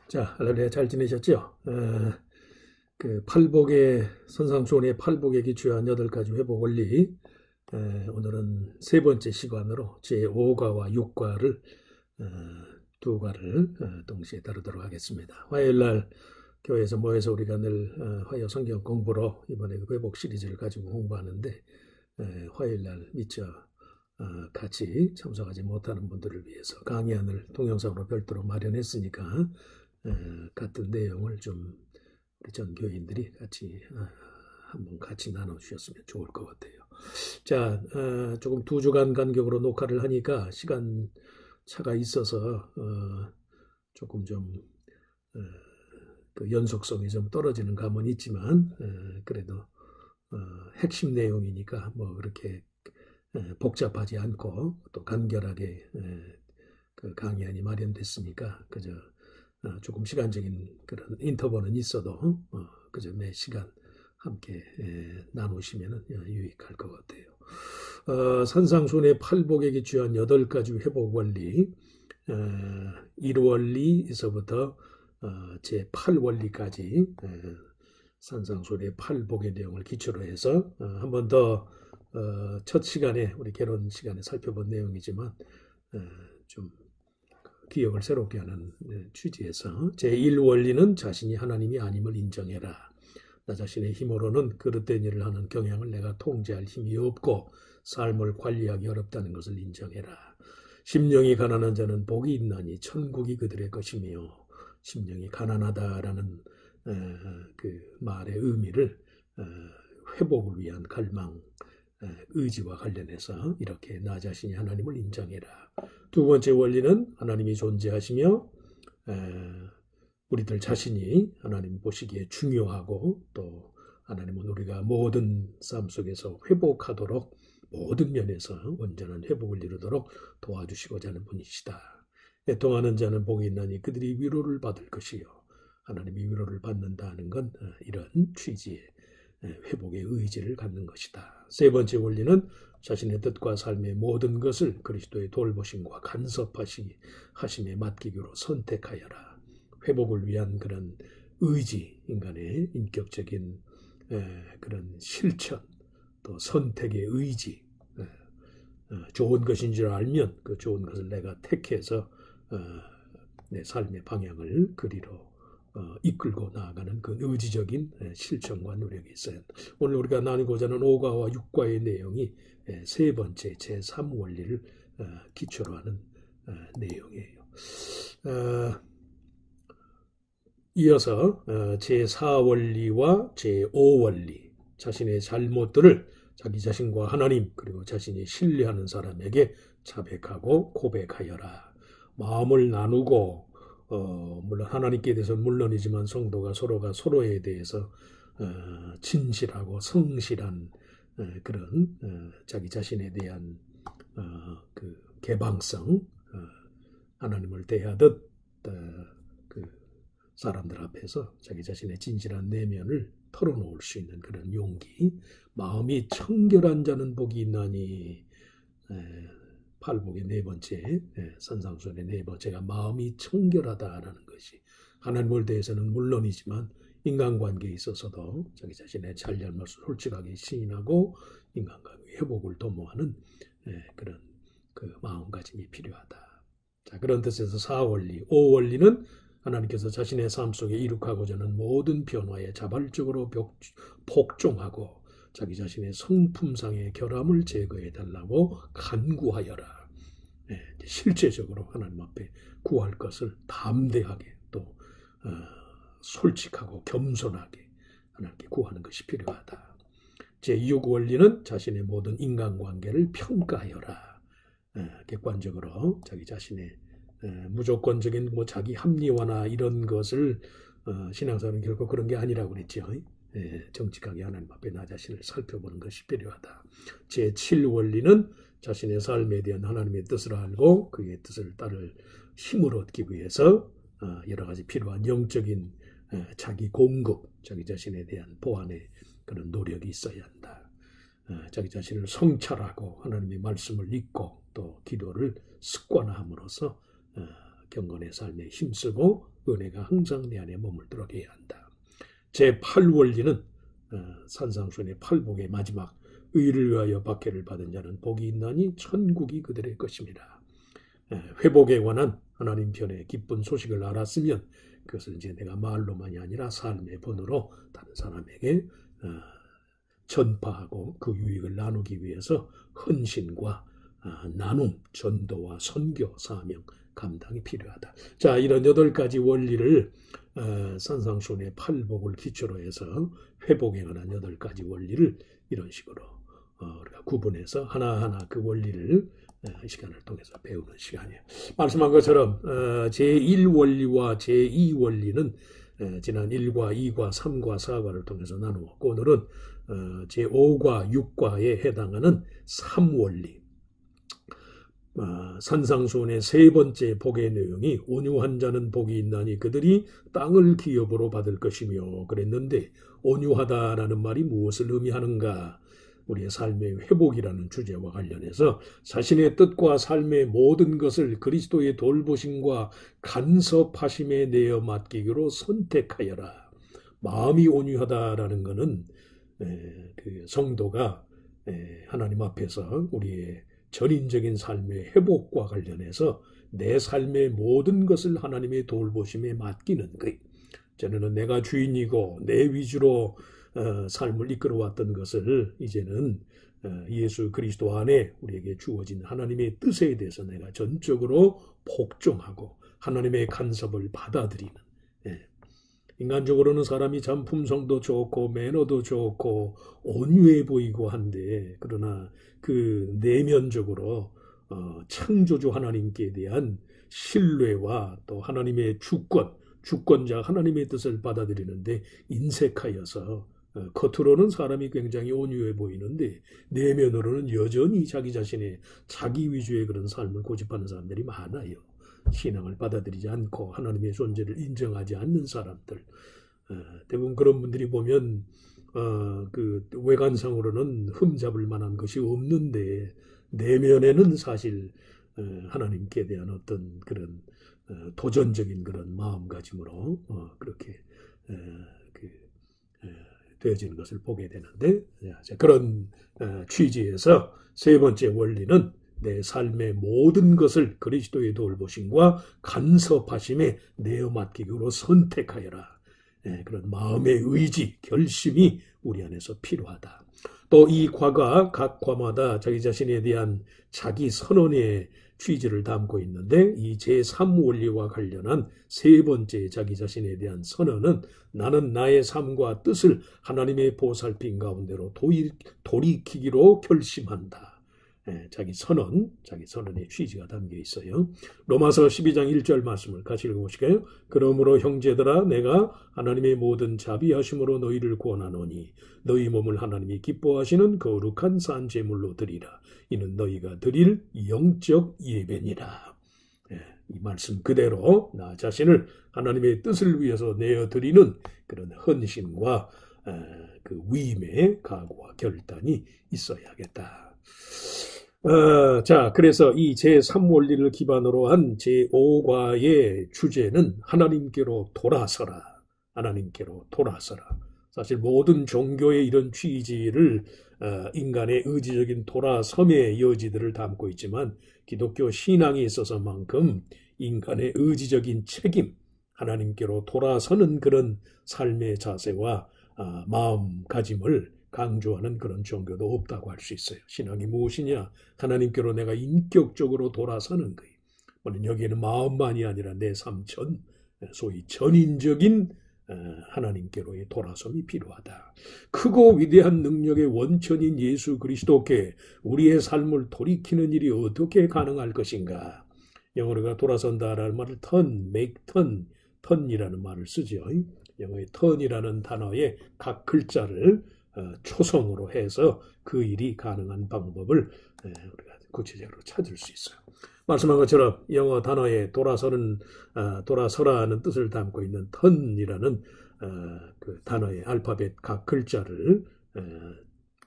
자, 할렐루야, 잘 지내셨죠? 그 팔복의 선상수훈의 팔복에 기초한 8가지 회복 원리. 오늘은 세 번째 시간으로 제5과와 6과를 두 과를 동시에 다루도록 하겠습니다. 화요일날 교회에서 모여서 우리가 늘 화요 성경 공부로 이번에 그 회복 시리즈를 가지고 공부하는데, 화요일날 미처 같이 참석하지 못하는 분들을 위해서 강의안을 동영상으로 별도로 마련했으니까 같은 내용을 좀 우리 전 교인들이 같이 한번 같이 나눠주셨으면 좋을 것 같아요. 자, 조금 2주간 간격으로 녹화를 하니까 시간 차가 있어서 조금 좀 그 연속성이 좀 떨어지는 감은 있지만, 그래도 핵심 내용이니까 뭐 그렇게 복잡하지 않고 또 간결하게 그 강의안이 마련됐으니까 그저 조금 시간적인 그런 인터벌은 있어도 그저 매 시간 함께 나누시면 유익할 것 같아요. 산상순의 팔복에 기초한 8가지 회복 원리, 1원리에서부터 제8원리까지 산상순의 팔복의 내용을 기초로 해서 한 번 더 첫 시간에 우리 개론 시간에 살펴본 내용이지만 좀 기억을 새롭게 하는 취지에서 제1원리는 자신이 하나님이 아님을 인정해라. 나 자신의 힘으로는 그릇된 일을 하는 경향을 내가 통제할 힘이 없고 삶을 관리하기 어렵다는 것을 인정해라. 심령이 가난한 자는 복이 있나니 천국이 그들의 것이며, 심령이 가난하다라는 그 말의 의미를 회복을 위한 갈망, 의지와 관련해서 이렇게 나 자신이 하나님을 인정해라. 두 번째 원리는 하나님이 존재하시며 우리들 자신이 하나님 보시기에 중요하고, 또 하나님은 우리가 모든 삶 속에서 회복하도록 모든 면에서 온전한 회복을 이루도록 도와주시고자 하는 분이시다. 애통하는 자는 복이 있나니 그들이 위로를 받을 것이요. 하나님이 위로를 받는다는 건 이런 취지의 회복의 의지를 갖는 것이다. 세 번째 원리는 자신의 뜻과 삶의 모든 것을 그리스도의 돌보심과 간섭하심에 맡기기로 선택하여라. 회복을 위한 그런 의지, 인간의 인격적인 그런 실천, 또 선택의 의지, 좋은 것인 줄 알면 그 좋은 것을 내가 택해서 내 삶의 방향을 그리로 이끌고 나아가는 그 의지적인 실천과 노력이 있어요. 오늘 우리가 나누고자 하는 5과와 6과의 내용이 세 번째 제3원리를 기초로 하는 내용이에요. 이어서 제4원리와 제5원리, 자신의 잘못들을 자기 자신과 하나님 그리고 자신이 신뢰하는 사람에게 자백하고 고백하여라. 마음을 나누고 물론 하나님께 대해서는 물론이지만 성도가 서로가 서로에 대해서 진실하고 성실한 그런 자기 자신에 대한 그 개방성, 하나님을 대하듯 그 사람들 앞에서 자기 자신의 진실한 내면을 털어놓을 수 있는 그런 용기, 마음이 청결한 자는 복이 있나니, 팔복의 네 번째, 산상순의 네 번째가 마음이 청결하다라는 것이 하나님을 대해서는 물론이지만 인간관계에 있어서도 자기 자신의 잘잘못을 솔직하게 시인하고 인간관계 회복을 도모하는 그런 그 마음가짐이 필요하다. 자, 그런 뜻에서 4원리, 5원리는 하나님께서 자신의 삶 속에 이룩하고자 하는 모든 변화에 자발적으로 복종하고 자기 자신의 성품상의 결함을 제거해 달라고 간구하여라. 실제적으로 하나님 앞에 구할 것을 담대하게 또 솔직하고 겸손하게 하나님께 구하는 것이 필요하다. 제6원리는 자신의 모든 인간관계를 평가하여라. 객관적으로 자기 자신의 무조건적인 뭐 자기 합리화나 이런 것을 신앙생활은 결코 그런 게 아니라고 그랬죠. 정직하게 하나님 앞에 나 자신을 살펴보는 것이 필요하다. 제7원리는 자신의 삶에 대한 하나님의 뜻을 알고 그의 뜻을 따를 힘을 얻기 위해서 여러 가지 필요한 영적인 자기 공급, 자기 자신에 대한 보완의 그런 노력이 있어야 한다. 자기 자신을 성찰하고 하나님의 말씀을 읽고 또 기도를 습관화함으로써 경건의 삶에 힘쓰고 은혜가 항상 내 안에 머물도록 해야 한다. 제8원리는 산상수훈의 팔복의 마지막 의를 위하여 박해를 받은 자는 복이 있나니 천국이 그들의 것입니다. 회복에 관한 하나님 편의 기쁜 소식을 알았으면 그것을 이제 내가 말로만이 아니라 삶의 본으로 다른 사람에게 전파하고 그 유익을 나누기 위해서 헌신과 나눔, 전도와 선교, 사명, 감당이 필요하다. 자, 이런 8가지 원리를 산상수훈의 팔복을 기초로 해서 회복에 관한 8가지 원리를 이런 식으로 우리가 구분해서 하나하나 그 원리를 이 시간을 통해서 배우는 시간이에요. 말씀한 것처럼 제1원리와 제2원리는 지난 1과 2과 3과 4과를 통해서 나누었고 오늘은 제5과 6과에 해당하는 3원리, 산상수훈의 3번째 복의 내용이 온유한 자는 복이 있나니 그들이 땅을 기업으로 받을 것이며 그랬는데 온유하다라는 말이 무엇을 의미하는가? 우리의 삶의 회복이라는 주제와 관련해서 자신의 뜻과 삶의 모든 것을 그리스도의 돌보심과 간섭하심에 내어 맡기기로 선택하여라. 마음이 온유하다라는 것은 그 성도가 하나님 앞에서 우리의 전인적인 삶의 회복과 관련해서 내 삶의 모든 것을 하나님의 돌보심에 맡기는 거예요. 전에는 내가 주인이고 내 위주로 삶을 이끌어왔던 것을 이제는 예수 그리스도 안에 우리에게 주어진 하나님의 뜻에 대해서 내가 전적으로 복종하고 하나님의 간섭을 받아들이는, 인간적으로는 사람이 참 품성도 좋고 매너도 좋고 온유해 보이고 한데 그러나 그 내면적으로 창조주 하나님께 대한 신뢰와 또 하나님의 주권자 하나님의 뜻을 받아들이는데 인색하여서 겉으로는 사람이 굉장히 온유해 보이는데 내면으로는 여전히 자기 자신의 자기 위주의 그런 삶을 고집하는 사람들이 많아요. 신앙을 받아들이지 않고 하나님의 존재를 인정하지 않는 사람들, 대부분 그런 분들이 보면 그 외관상으로는 흠잡을 만한 것이 없는데 내면에는 사실 하나님께 대한 어떤 그런 도전적인 그런 마음가짐으로 그렇게 되어지는 것을 보게 되는데, 그런 취지에서 3번째 원리는 내 삶의 모든 것을 그리스도의 돌보심과 간섭하심에 내어 맡기기로 선택하여라. 그런 마음의 의지, 결심이 우리 안에서 필요하다. 또 이 과가 각 과마다 자기 자신에 대한 자기 선언의 취지를 담고 있는데 이 제3원리와 관련한 3번째 자기 자신에 대한 선언은 나는 나의 삶과 뜻을 하나님의 보살핌 가운데로 돌이키기로 결심한다. 자기 선언의 취지가 담겨 있어요. 로마서 12장 1절 말씀을 같이 읽어보실까요? 그러므로 형제들아 내가 하나님의 모든 자비하심으로 너희를 구원하노니 너희 몸을 하나님이 기뻐하시는 거룩한 산 제물로 드리라. 이는 너희가 드릴 영적 예배니라. 이 말씀 그대로 나 자신을 하나님의 뜻을 위해서 내어드리는 그런 헌신과 그 위임의 각오와 결단이 있어야겠다. 자, 그래서 이 제3원리를 기반으로 한 제5과의 주제는 하나님께로 돌아서라. 하나님께로 돌아서라. 사실 모든 종교의 이런 취지를 인간의 의지적인 돌아섬의 여지들을 담고 있지만 기독교 신앙에 있어서만큼 인간의 의지적인 책임, 하나님께로 돌아서는 그런 삶의 자세와 마음가짐을 강조하는 그런 종교도 없다고 할 수 있어요. 신앙이 무엇이냐? 하나님께로 내가 인격적으로 돌아서는 거예요. 물론 여기에는 마음만이 아니라 내 삶 전, 소위 전인적인 하나님께로의 돌아섬이 필요하다. 크고 위대한 능력의 원천인 예수 그리스도께 우리의 삶을 돌이키는 일이 어떻게 가능할 것인가? 영어로가 돌아선다라는 말을 make turn이라는 말을 쓰죠. 영어의 turn이라는 단어의 각 글자를 초성으로 해서 그 일이 가능한 방법을 우리가 구체적으로 찾을 수 있어요. 말씀한 것처럼 영어 단어에 돌아서라는 뜻을 담고 있는 turn이라는 그 단어의 알파벳 각 글자를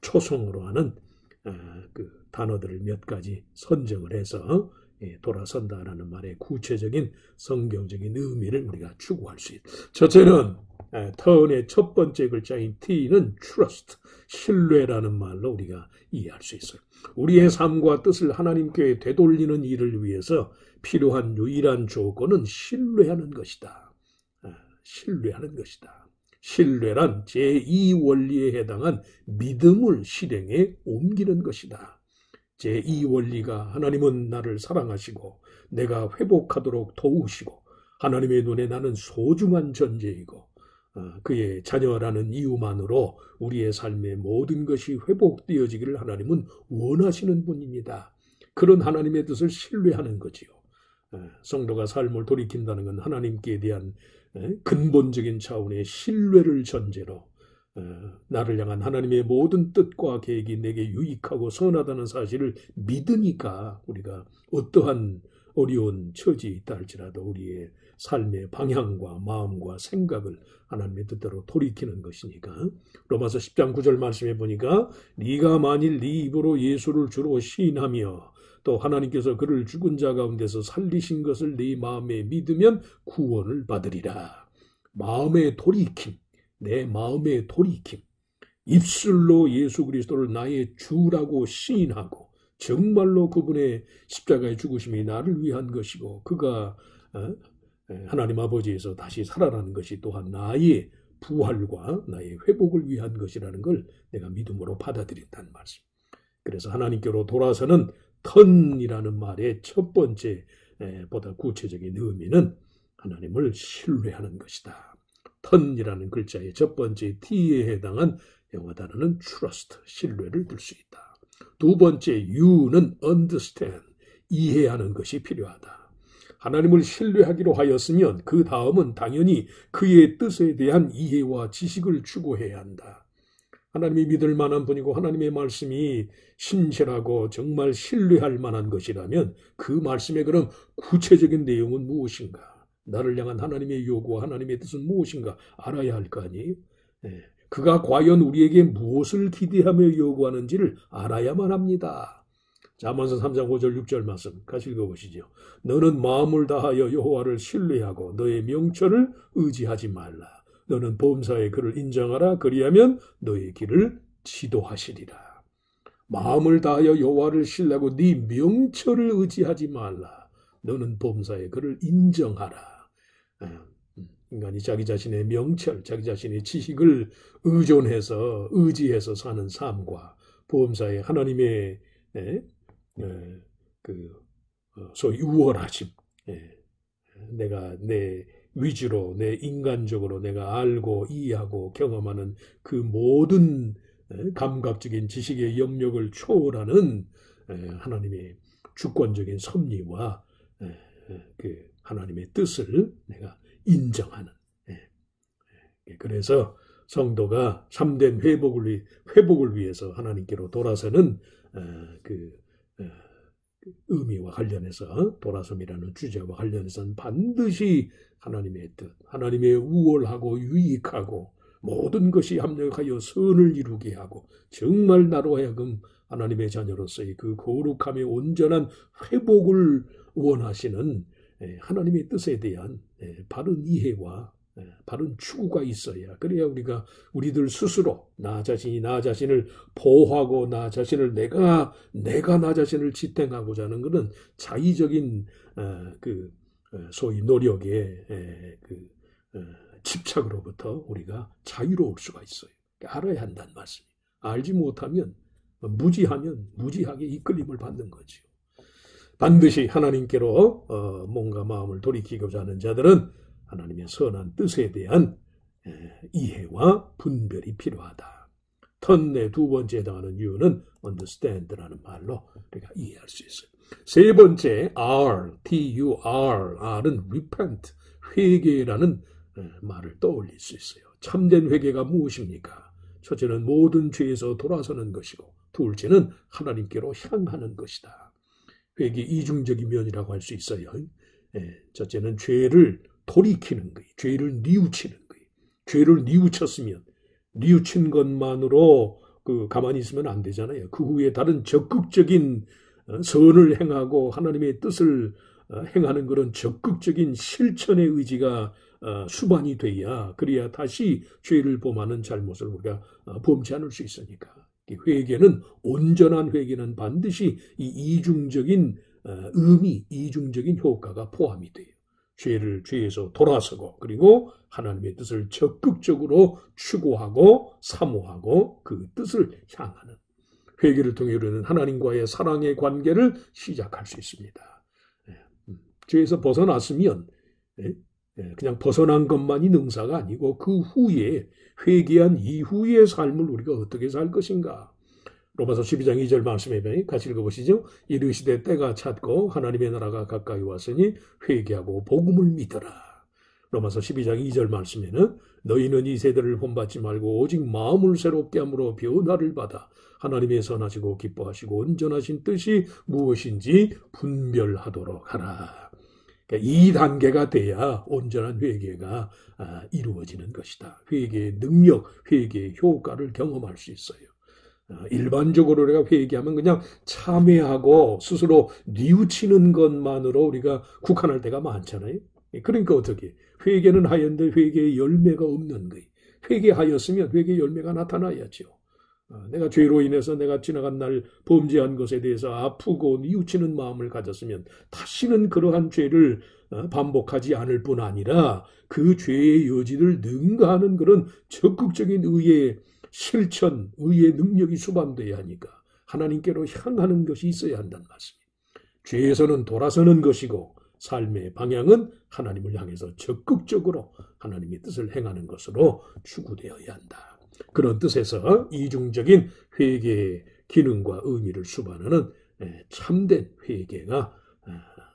초성으로 하는 그 단어들을 몇 가지 선정을 해서 돌아선다라는 말의 구체적인 성경적인 의미를 우리가 추구할 수 있다. 첫째는 턴의 첫 번째 글자인 T는 trust, 신뢰라는 말로 우리가 이해할 수 있어요. 우리의 삶과 뜻을 하나님께 되돌리는 일을 위해서 필요한 유일한 조건은 신뢰하는 것이다. 신뢰하는 것이다. 신뢰란 제2원리에 해당한 믿음을 실행에 옮기는 것이다. 제2원리가 하나님은 나를 사랑하시고 내가 회복하도록 도우시고 하나님의 눈에 나는 소중한 존재이고 그의 자녀라는 이유만으로 우리의 삶의 모든 것이 회복되어지기를 하나님은 원하시는 분입니다. 그런 하나님의 뜻을 신뢰하는 거지요. 성도가 삶을 돌이킨다는 건 하나님께 대한 근본적인 차원의 신뢰를 전제로 나를 향한 하나님의 모든 뜻과 계획이 내게 유익하고 선하다는 사실을 믿으니까 우리가 어떠한 어려운 처지에 있다 할지라도 우리의 삶의 방향과 마음과 생각을 하나님의 뜻대로 돌이키는 것이니까 로마서 10장 9절 말씀해 보니까 네가 만일 네 입으로 예수를 주로 시인하며 또 하나님께서 그를 죽은 자 가운데서 살리신 것을 네 마음에 믿으면 구원을 받으리라. 마음의 돌이킴, 내 마음의 돌이킴, 입술로 예수 그리스도를 나의 주라고 시인하고 정말로 그분의 십자가의 죽으심이 나를 위한 것이고 그가 하나님 아버지에서 다시 살아나는 것이 또한 나의 부활과 나의 회복을 위한 것이라는 걸 내가 믿음으로 받아들인다는 말씀. 그래서 하나님께로 돌아서는 턴이라는 말의 첫 번째 보다 구체적인 의미는 하나님을 신뢰하는 것이다. 턴이라는 글자의 첫 번째 T에 해당한 영어 단어는 trust, 신뢰를 둘 수 있다. 두 번째 U는 understand, 이해하는 것이 필요하다. 하나님을 신뢰하기로 하였으면 그 다음은 당연히 그의 뜻에 대한 이해와 지식을 추구해야 한다. 하나님이 믿을 만한 분이고 하나님의 말씀이 신실하고 정말 신뢰할 만한 것이라면 그 말씀의 그런 구체적인 내용은 무엇인가? 나를 향한 하나님의 요구와 하나님의 뜻은 무엇인가 알아야 할 거 아니에요? 그가 과연 우리에게 무엇을 기대하며 요구하는지를 알아야만 합니다. 잠언서 3장 5절 6절 말씀 같이 읽어보시죠. 너는 마음을 다하여 여호와를 신뢰하고 너의 명철을 의지하지 말라. 너는 범사에 그를 인정하라. 그리하면 너의 길을 지도하시리라. 마음을 다하여 여호와를 신뢰하고 네 명철을 의지하지 말라. 너는 범사에 그를 인정하라. 인간이 자기 자신의 명철, 자기 자신의 지식을 의지해서 사는 삶과 범사에 하나님의 소위 우월하심, 내가 내 위주로 내 인간적으로 내가 알고 이해하고 경험하는 그 모든 감각적인 지식의 영역을 초월하는 하나님의 주권적인 섭리와 그 하나님의 뜻을 내가 인정하는. 그래서 성도가 참된 회복을 위해서 하나님께로 돌아서는 그 의미와 관련해서 돌아섬이라는 주제와 관련해서는 반드시 하나님의 뜻, 하나님의 우월하고 유익하고 모든 것이 합력하여 선을 이루게 하고 정말 나로 하여금 하나님의 자녀로서의 그 거룩함의 온전한 회복을 원하시는 하나님의 뜻에 대한 바른 이해와 바른 추구가 있어야 그래야 우리들 스스로 나 자신을 보호하고 나 자신을 내가 나 자신을 지탱하고자 하는 것은 자의적인 그 소위 노력의 집착으로부터 우리가 자유로울 수가 있어요. 알아야 한다는 말씀이. 알지 못하면 무지하게 이끌림을 받는 거죠. 반드시 하나님께로 뭔가 마음을 돌이키고자 하는 자들은 하나님의 선한 뜻에 대한 이해와 분별이 필요하다. 턴의 두 번째 해당하는 이유는 understand라는 말로 우리가 이해할 수 있어요. 세 번째 R, T-U-R, R은 repent, 회개라는 말을 떠올릴 수 있어요. 참된 회개가 무엇입니까? 첫째는 모든 죄에서 돌아서는 것이고 둘째는 하나님께로 향하는 것이다. 회개 이중적인 면이라고 할 수 있어요. 첫째는 죄를 돌이키는 거예요. 죄를 뉘우치는 거예요. 죄를 뉘우쳤으면 뉘우친 것만으로 가만히 있으면 안 되잖아요. 그 후에 다른 적극적인 선을 행하고 하나님의 뜻을 행하는 그런 적극적인 실천의 의지가 수반이 돼야 그래야 다시 죄를 범하는 잘못을 우리가 범치 않을 수 있으니까 회개는 온전한 회개는 반드시 이 이중적인 의미, 이중적인 효과가 포함이 돼요. 죄에서 돌아서고 그리고 하나님의 뜻을 적극적으로 추구하고 사모하고 그 뜻을 향하는 회개를 통해 우리는 하나님과의 사랑의 관계를 시작할 수 있습니다. 죄에서 벗어났으면 그냥 벗어난 것만이 능사가 아니고 그 후에 회개한 이후의 삶을 우리가 어떻게 살 것인가. 로마서 12장 2절 말씀에 같이 읽어보시죠. 이르시되 때가 찼고 하나님의 나라가 가까이 왔으니 회개하고 복음을 믿어라. 로마서 12장 2절 말씀에는 너희는 이 세대를 본받지 말고 오직 마음을 새롭게 함으로 변화를 받아 하나님의 선하시고 기뻐하시고 온전하신 뜻이 무엇인지 분별하도록 하라. 그러니까 이 단계가 돼야 온전한 회개가 이루어지는 것이다. 회개의 능력, 회개의 효과를 경험할 수 있어요. 일반적으로 우리가 회개하면 그냥 참회하고 스스로 뉘우치는 것만으로 우리가 국한할 때가 많잖아요. 그러니까 어떻게? 회개는 하였는데 회개의 열매가 없는 거예요. 회개하였으면 회개의 열매가 나타나야죠. 내가 죄로 인해서 내가 지나간 날 범죄한 것에 대해서 아프고 뉘우치는 마음을 가졌으면 다시는 그러한 죄를 반복하지 않을 뿐 아니라 그 죄의 여지를 능가하는 그런 적극적인 의의 실천, 의의 능력이 수반되어야 하니까 하나님께로 향하는 것이 있어야 한다는 말씀입니다. 죄에서는 돌아서는 것이고 삶의 방향은 하나님을 향해서 적극적으로 하나님의 뜻을 행하는 것으로 추구되어야 한다. 그런 뜻에서 이중적인 회개의 기능과 의미를 수반하는 참된 회개가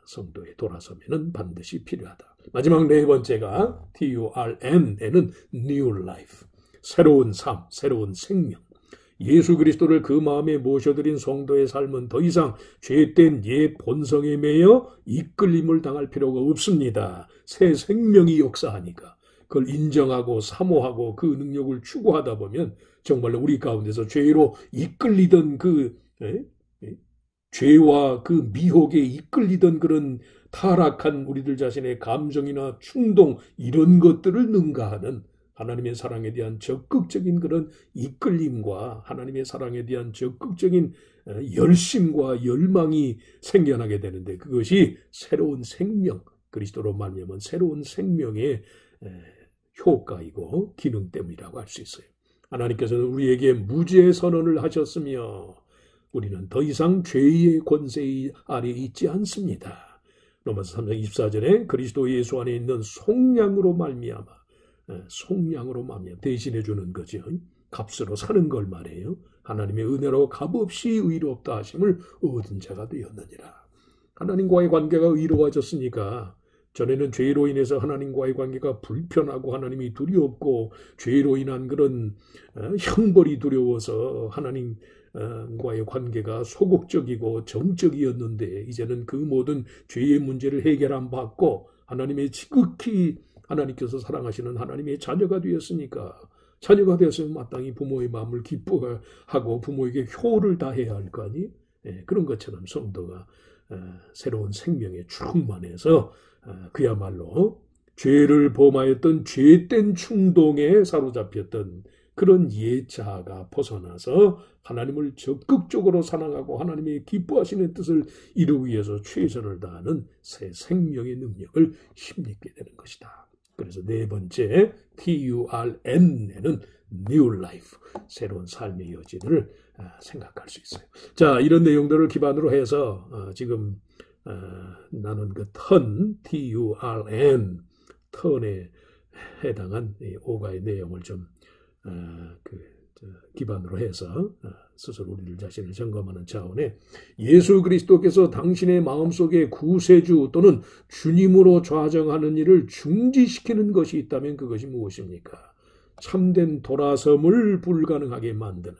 성도에 돌아서면 반드시 필요하다. 마지막 네 번째가 TURN에는 New Life, 새로운 삶, 새로운 생명. 예수 그리스도를 그 마음에 모셔드린 성도의 삶은 더 이상 죄된 옛 본성에 매여 이끌림을 당할 필요가 없습니다. 새 생명이 역사하니까 그걸 인정하고 사모하고 그 능력을 추구하다 보면 정말로 우리 가운데서 죄로 이끌리던 죄와 그 미혹에 이끌리던 그런 타락한 우리들 자신의 감정이나 충동 이런 것들을 능가하는 하나님의 사랑에 대한 적극적인 그런 이끌림과 하나님의 사랑에 대한 적극적인 열심과 열망이 생겨나게 되는데 그것이 새로운 생명, 그리스도로 말미암은 새로운 생명의 효과이고 기능 때문이라고 할 수 있어요. 하나님께서는 우리에게 무죄 선언을 하셨으며 우리는 더 이상 죄의 권세 아래 있지 않습니다. 로마서 3장 24절에 그리스도 예수 안에 있는 속량으로 말미암아 대신해 주는 거죠. 값으로 사는 걸 말해요. 하나님의 은혜로 값없이 의롭다 하심을 얻은 자가 되었느니라. 하나님과의 관계가 의로워졌으니까 전에는 죄로 인해서 하나님과의 관계가 불편하고 하나님이 두렵고 죄로 인한 그런 형벌이 두려워서 하나님과의 관계가 소극적이고 정적이었는데 이제는 그 모든 죄의 문제를 해결함 받고 하나님의 지극히 하나님께서 사랑하시는 하나님의 자녀가 되었으니까 자녀가 되었으면 마땅히 부모의 마음을 기뻐하고 부모에게 효를 다해야 할 거 아니에요? 그런 것처럼 성도가 새로운 생명에 충만해서 그야말로 죄를 범하였던 죄된 충동에 사로잡혔던 그런 옛 자아가 벗어나서 하나님을 적극적으로 사랑하고 하나님의 기뻐하시는 뜻을 이루기 위해서 최선을 다하는 새 생명의 능력을 힘입게 되는 것이다. 그래서 네 번째 TURN에는 New Life, 새로운 삶의 여지를 생각할 수 있어요. 자, 이런 내용들을 기반으로 해서 지금 나는 그 턴, TURN, 턴에 해당한 오가의 내용을 좀 기반으로 해서 스스로 우리들 자신을 점검하는 차원에 예수 그리스도께서 당신의 마음속에 구세주 또는 주님으로 좌정하는 일을 중지시키는 것이 있다면 그것이 무엇입니까? 참된 돌아섬을 불가능하게 만드는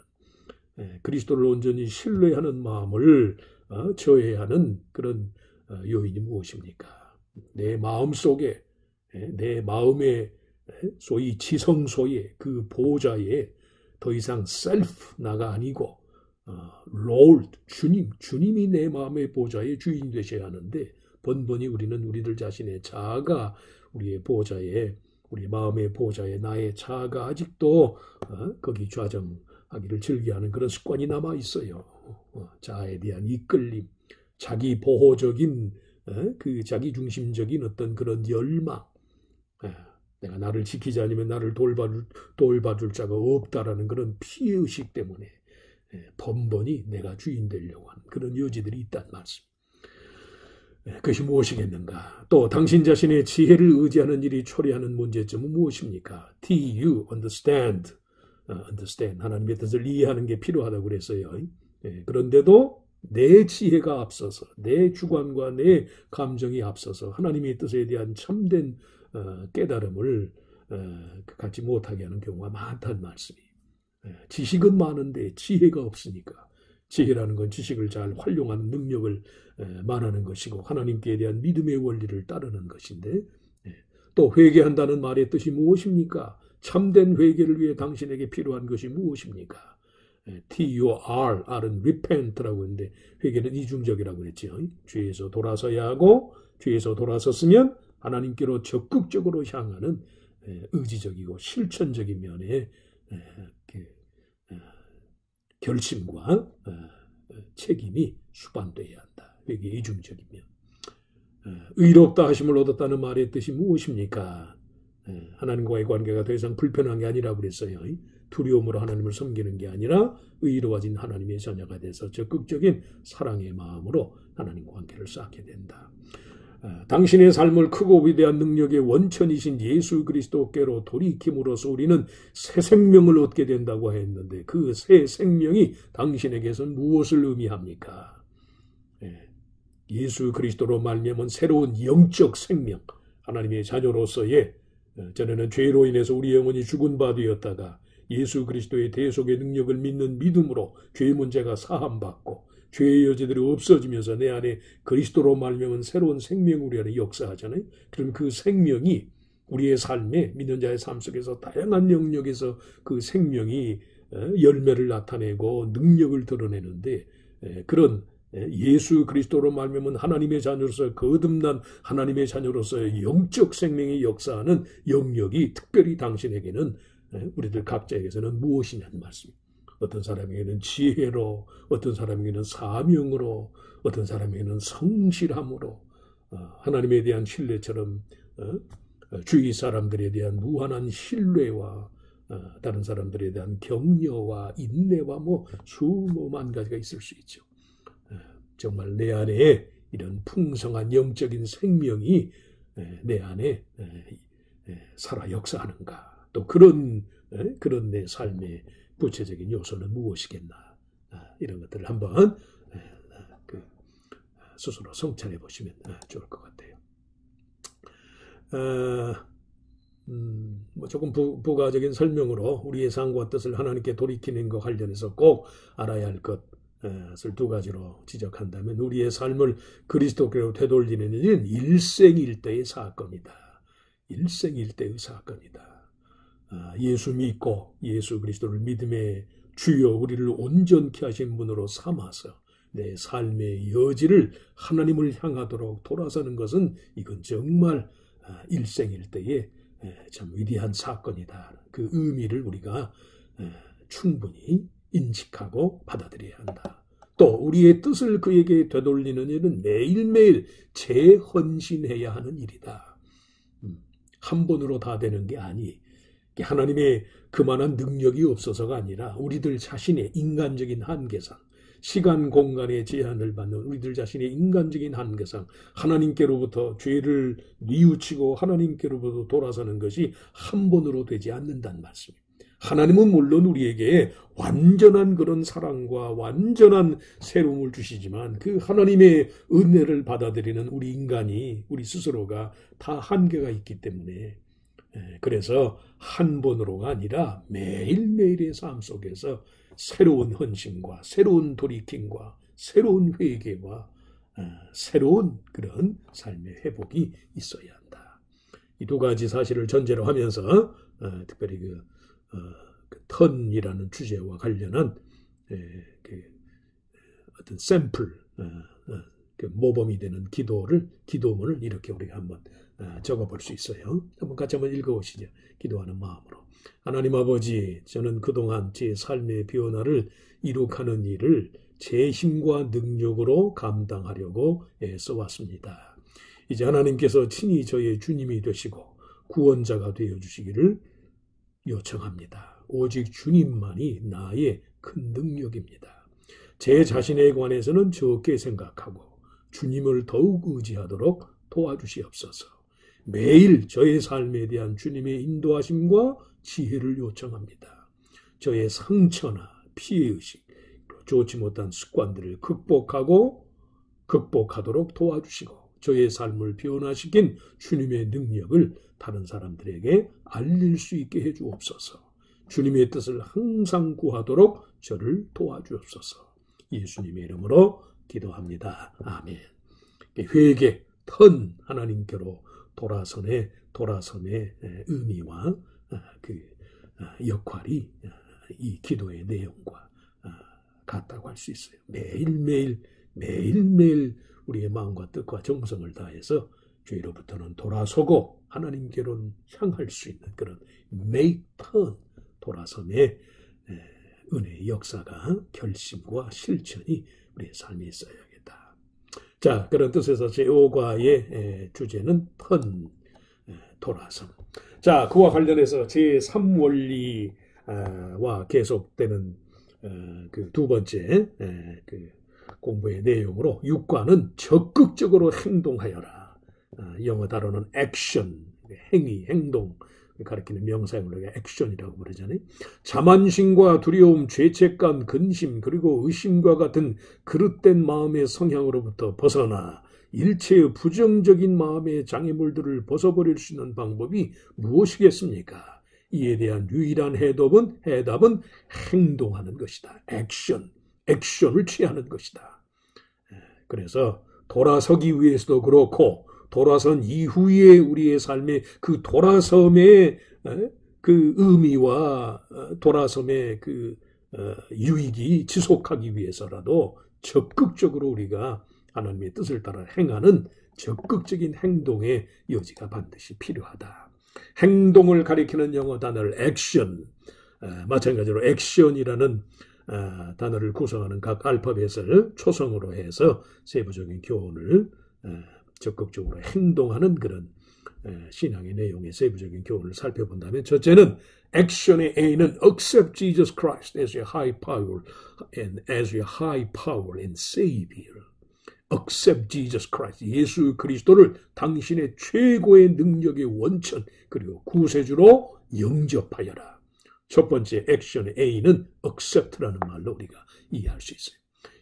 그리스도를 온전히 신뢰하는 마음을 저해하는 그런 요인이 무엇입니까? 내 마음속에 내 마음의 소위 지성소에 그 보좌에 더 이상 셀프 나가 아니고 Lord, 주님이 내 마음의 보좌의 주인 되셔야 하는데 번번이 우리는 우리들 자신의 자아가 우리의 보좌에, 우리 마음의 보좌에 나의 자아가 아직도 거기 좌정하기를 즐겨하는 그런 습관이 남아 있어요. 자아에 대한 이끌림, 자기 보호적인 그 자기 중심적인 어떤 그런 열망, 내가 나를 지키지 않으면 나를 돌봐줄 자가 없다라는 그런 피해의식 때문에 번번이 내가 주인 되려고 하는 그런 여지들이 있단 말씀. 그것이 무엇이겠는가? 또 당신 자신의 지혜를 의지하는 일이 초래하는 문제점은 무엇입니까? you understand. 하나님의 뜻을 이해하는 게 필요하다고 그랬어요. 그런데도 내 지혜가 앞서서, 내 주관과 내 감정이 앞서서 하나님의 뜻에 대한 참된 깨달음을 갖지 못하게 하는 경우가 많다는 말씀이. 지식은 많은데 지혜가 없으니까. 지혜라는 건 지식을 잘 활용하는 능력을 말하는 것이고 하나님께 대한 믿음의 원리를 따르는 것인데, 또 회개한다는 말의 뜻이 무엇입니까? 참된 회개를 위해 당신에게 필요한 것이 무엇입니까? R은 repent라고 했는데 회개는 이중적이라고 했죠. 죄에서 돌아서야 하고, 죄에서 돌아섰으면 하나님께로 적극적으로 향하는 의지적이고 실천적인 면의 결심과 책임이 수반되어야 한다. 회개의 이중적인 면. 의롭다 하심을 얻었다는 말의 뜻이 무엇입니까? 하나님과의 관계가 더 이상 불편한 게 아니라고 그랬어요. 두려움으로 하나님을 섬기는 게 아니라 의로워진 하나님의 자녀가 돼서 적극적인 사랑의 마음으로 하나님과 관계를 쌓게 된다. 당신의 삶을 크고 위대한 능력의 원천이신 예수 그리스도께로 돌이킴으로써 우리는 새 생명을 얻게 된다고 했는데 그 새 생명이 당신에게선 무엇을 의미합니까? 예수 그리스도로 말미암은 새로운 영적 생명, 하나님의 자녀로서의, 전에는 죄로 인해서 우리 영혼이 죽은 바 되었다가 예수 그리스도의 대속의 능력을 믿는 믿음으로 죄의 문제가 사함받고 죄의 여지들이 없어지면서 내 안에 그리스도로 말미암은 새로운 생명이 우리 안에 역사하잖아요. 그럼 그 생명이 우리의 삶에, 믿는 자의 삶 속에서 다양한 영역에서 그 생명이 열매를 나타내고 능력을 드러내는데, 그런 예수 그리스도로 말미암은 하나님의 자녀로서 거듭난 하나님의 자녀로서의 영적 생명이 역사하는 영역이 특별히 당신에게는, 우리들 각자에게서는 무엇이냐는 말씀입니다. 어떤 사람에게는 지혜로, 어떤 사람에게는 사명으로, 어떤 사람에게는 성실함으로, 하나님에 대한 신뢰처럼 주위 사람들에 대한 무한한 신뢰와 다른 사람들에 대한 격려와 인내와 수만 가지가 있을 수 있죠. 정말 내 안에 이런 풍성한 영적인 생명이 내 안에 살아 역사하는가? 또 그런 내 삶의 구체적인 요소는 무엇이겠나? 이런 것들을 한번 스스로 성찰해 보시면 좋을 것 같아요. 조금 부가적인 설명으로 우리의 삶과 뜻을 하나님께 돌이키는 것 관련해서 꼭 알아야 할 것을 두 가지로 지적한다면, 우리의 삶을 그리스도께로 되돌리는 일은 일생일대의 사건이다. 일생일대의 사건이다. 예수 믿고 예수 그리스도를 믿음의 주여 우리를 온전케 하신 분으로 삼아서 내 삶의 여지를 하나님을 향하도록 돌아서는 것은, 이건 정말 일생일대의 참 위대한 사건이다. 그 의미를 우리가 충분히 인식하고 받아들여야 한다. 또 우리의 뜻을 그에게 되돌리는 일은 매일매일 재헌신해야 하는 일이다. 한 번으로 다 되는 게 아니, 하나님의 그만한 능력이 없어서가 아니라 우리들 자신의 인간적인 한계상, 시간 공간의 제한을 받는 우리들 자신의 인간적인 한계상 하나님께로부터 죄를 뉘우치고 하나님께로부터 돌아서는 것이 한 번으로 되지 않는다는 말씀입니다. 하나님은 물론 우리에게 완전한 그런 사랑과 완전한 새로움을 주시지만 그 하나님의 은혜를 받아들이는 우리 인간이, 우리 스스로가 다 한계가 있기 때문에, 그래서 한 번으로가 아니라 매일매일의 삶 속에서 새로운 헌신과 새로운 돌이킴과 새로운 회개와 새로운 그런 삶의 회복이 있어야 한다. 이 두 가지 사실을 전제로 하면서 특별히 그 턴이라는 주제와 관련한 어떤 샘플, 그 모범이 되는 기도문을 이렇게 우리가 한번 적어볼 수 있어요. 같이 한번 읽어보시죠. 기도하는 마음으로. 하나님 아버지, 저는 그동안 제 삶의 변화를 이룩하는 일을 제 힘과 능력으로 감당하려고 애써왔습니다. 이제 하나님께서 친히 저의 주님이 되시고 구원자가 되어주시기를 요청합니다. 오직 주님만이 나의 큰 능력입니다. 제 자신에 관해서는 적게 생각하고 주님을 더욱 의지하도록 도와주시옵소서. 매일 저의 삶에 대한 주님의 인도하심과 지혜를 요청합니다. 저의 상처나 피해의식, 좋지 못한 습관들을 극복하도록 도와주시고 저의 삶을 변화시킨 주님의 능력을 다른 사람들에게 알릴 수 있게 해주옵소서. 주님의 뜻을 항상 구하도록 저를 도와주옵소서. 예수님의 이름으로 기도합니다. 아멘. 회개, 하나님께로 돌아섬의 의미와 그 역할이 이 기도의 내용과 같다고 할 수 있어요. 매일매일 우리의 마음과 뜻과 정성을 다해서 죄로부터는 돌아서고 하나님께로 향할 수 있는 그런 make turn, 돌아섬의 은혜의 역사가 결심과 실천이 우리의 삶에 있어야겠다. 자, 그런 뜻에서 제5과의 주제는 돌아섬. 자, 그와 관련해서 제3원리와 계속되는 그 두 번째 그 공부의 내용으로 6과는 적극적으로 행동하여라. 영어 단어는 액션, 행동 가리키는 명사형으로 액션이라고 부르잖아요. 자만심과 두려움, 죄책감, 근심, 그리고 의심과 같은 그릇된 마음의 성향으로부터 벗어나 일체의 부정적인 마음의 장애물들을 벗어버릴 수 있는 방법이 무엇이겠습니까? 이에 대한 유일한 해답은 행동하는 것이다. 액션을 취하는 것이다. 그래서 돌아서기 위해서도 그렇고 돌아선 이후에 우리의 삶의 그 돌아섬의 그 의미와 돌아섬의 그 유익이 지속하기 위해서라도 적극적으로 우리가 하나님의 뜻을 따라 행하는 적극적인 행동의 여지가 반드시 필요하다. 행동을 가리키는 영어 단어를 액션, 마찬가지로 액션이라는 단어를 구성하는 각 알파벳을 초성으로 해서 세부적인 교훈을 적극적으로 행동하는 그런 신앙의 내용의 세부적인 교훈을 살펴본다면, 첫째는 액션의 A는 accept Jesus Christ as your high power and Savior. accept Jesus Christ, 예수 그리스도를 당신의 최고의 능력의 원천 그리고 구세주로 영접하여라. 첫 번째 액션의 A는 accept라는 말로 우리가 이해할 수 있어요.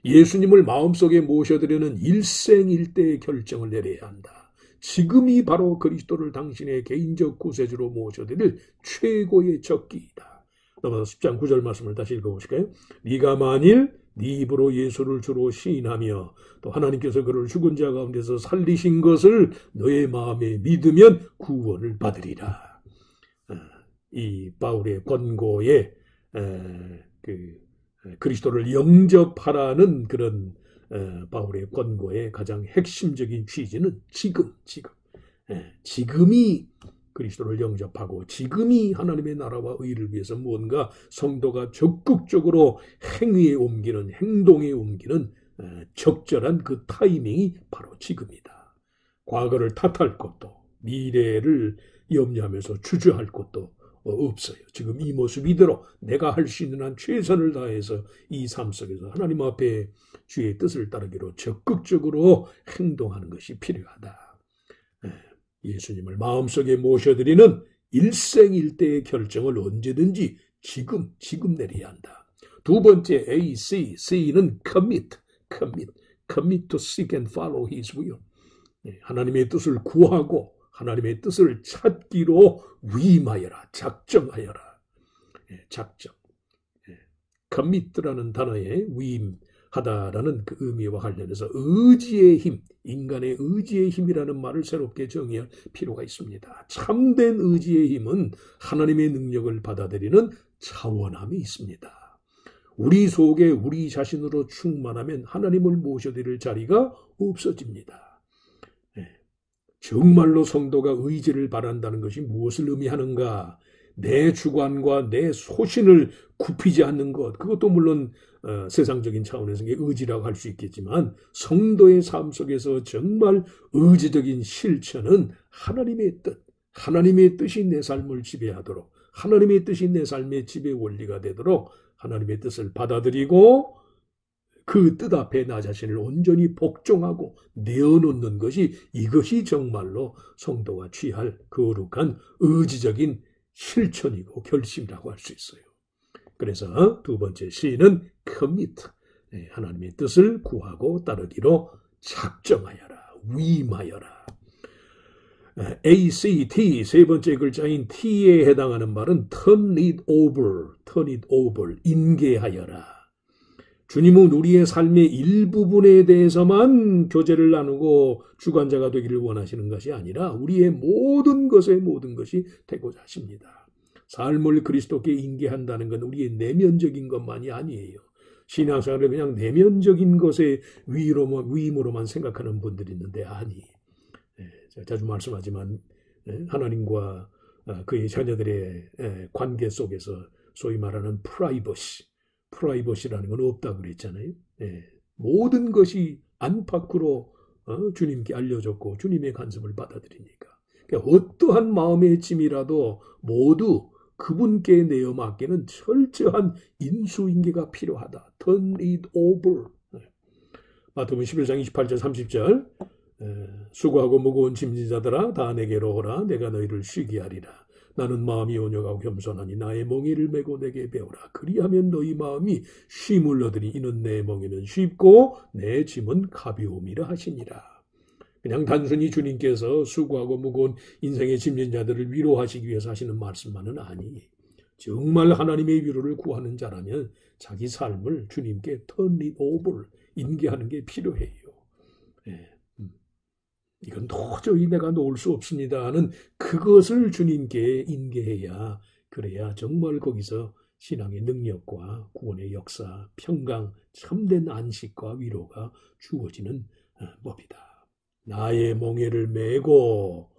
예수님을 마음속에 모셔드리는 일생일대의 결정을 내려야 한다. 지금이 바로 그리스도를 당신의 개인적 구세주로 모셔드릴 최고의 적기이다. 넘어서 10장 9절 말씀을 다시 읽어보실까요? 네가 만일 네 입으로 예수를 주로 시인하며 또 하나님께서 그를 죽은 자 가운데서 살리신 것을 너의 마음에 믿으면 구원을 받으리라. 이 바울의 권고에 그리스도를 영접하라는 그런 바울의 권고의 가장 핵심적인 취지는 지금이 그리스도를 영접하고 지금이 하나님의 나라와 의를 위해서 무언가 성도가 적극적으로 행위에 옮기는, 행동에 옮기는 적절한 그 타이밍이 바로 지금이다. 과거를 탓할 것도 미래를 염려하면서 주저할 것도 없어요. 지금 이 모습 이대로 내가 할 수 있는 한 최선을 다해서 이 삶 속에서 하나님 앞에 주의 뜻을 따르기로 적극적으로 행동하는 것이 필요하다. 예수님을 마음속에 모셔드리는 일생일대의 결정을 언제든지 지금 내려야 한다. 두 번째 C는 commit to seek and follow His will. 하나님의 뜻을 구하고 하나님의 뜻을 찾기로 위임하여라, 작정하여라. 작정. commit라는 단어에 위임하다라는 그 의미와 관련해서 의지의 힘, 인간의 의지의 힘이라는 말을 새롭게 정의할 필요가 있습니다. 참된 의지의 힘은 하나님의 능력을 받아들이는 차원함이 있습니다. 우리 속에 우리 자신으로 충만하면 하나님을 모셔드릴 자리가 없어집니다. 정말로 성도가 의지를 바란다는 것이 무엇을 의미하는가? 내 주관과 내 소신을 굽히지 않는 것, 그것도 물론 세상적인 차원에서 의지라고 할 수 있겠지만 성도의 삶 속에서 정말 의지적인 실천은 하나님의 뜻, 하나님의 뜻이 내 삶을 지배하도록, 하나님의 뜻이 내 삶의 지배 원리가 되도록 하나님의 뜻을 받아들이고 그 뜻 앞에 나 자신을 온전히 복종하고 내어놓는 것이, 이것이 정말로 성도가 취할 거룩한 의지적인 실천이고 결심이라고 할 수 있어요. 그래서 두 번째 C는 commit, 하나님의 뜻을 구하고 따르기로 작정하여라, 위임하여라. ACT, 세 번째 글자인 T에 해당하는 말은 turn it over, 인계하여라. 주님은 우리의 삶의 일부분에 대해서만 교제를 나누고 주관자가 되기를 원하시는 것이 아니라 우리의 모든 것이 되고자 하십니다. 삶을 그리스도께 인계한다는 건 우리의 내면적인 것만이 아니에요. 신앙생활을 그냥 내면적인 것의 위임으로만 생각하는 분들이 있는데, 아니, 자주 말씀하지만 하나님과 그의 자녀들의 관계 속에서 소위 말하는 프라이버시라는 건 없다고 그랬잖아요. 모든 것이 안팎으로 주님께 알려졌고 주님의 간섭을 받아들이니까. 그러니까 어떠한 마음의 짐이라도 모두 그분께 내어 맡기는 철저한 인수인계가 필요하다. Turn it over. 마태복음 11장 28절 30절 수고하고 무거운 짐진 자들아 다 내게로 오라. 내가 너희를 쉬게 하리라. 나는 마음이 온유하고 겸손하니 나의 멍에를 메고 내게 배우라. 그리하면 너희 마음이 쉼을 얻으니 이는 내 멍에는 쉽고 내 짐은 가벼움이라 하시니라. 그냥 단순히 주님께서 수고하고 무거운 인생의 짐진 자들을 위로하시기 위해서 하시는 말씀만은 아니, 정말 하나님의 위로를 구하는 자라면 자기 삶을 주님께 turn it over, 인계하는 게 필요해요. 이건 도저히 내가 놓을 수 없습니다 하는 그것을 주님께 인계해야, 그래야 정말 거기서 신앙의 능력과 구원의 역사, 평강, 참된 안식과 위로가 주어지는 법이다. 나의 멍에를 메고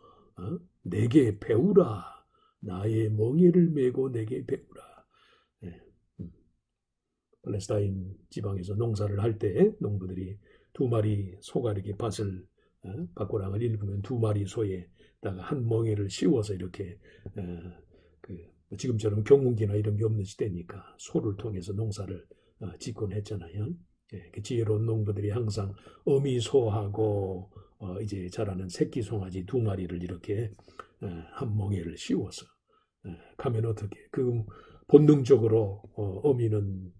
내게 배우라. 나의 멍에를 메고 내게 배우라. 팔레스타인 지방에서 농사를 할 때 농부들이 두 마리 소가 이렇게 밭을 밭고랑을 일구면 두 마리 소에다가 한 멍에를 씌워서 이렇게 지금처럼 경운기나 이런 게 없는 시대니까 소를 통해서 농사를 짓곤 했잖아요. 그 지혜로운 농부들이 항상 어미 소하고 이제 자라는 새끼 송아지 두 마리를 이렇게 한 멍에를 씌워서 가면 어떻게, 그 본능적으로 어미는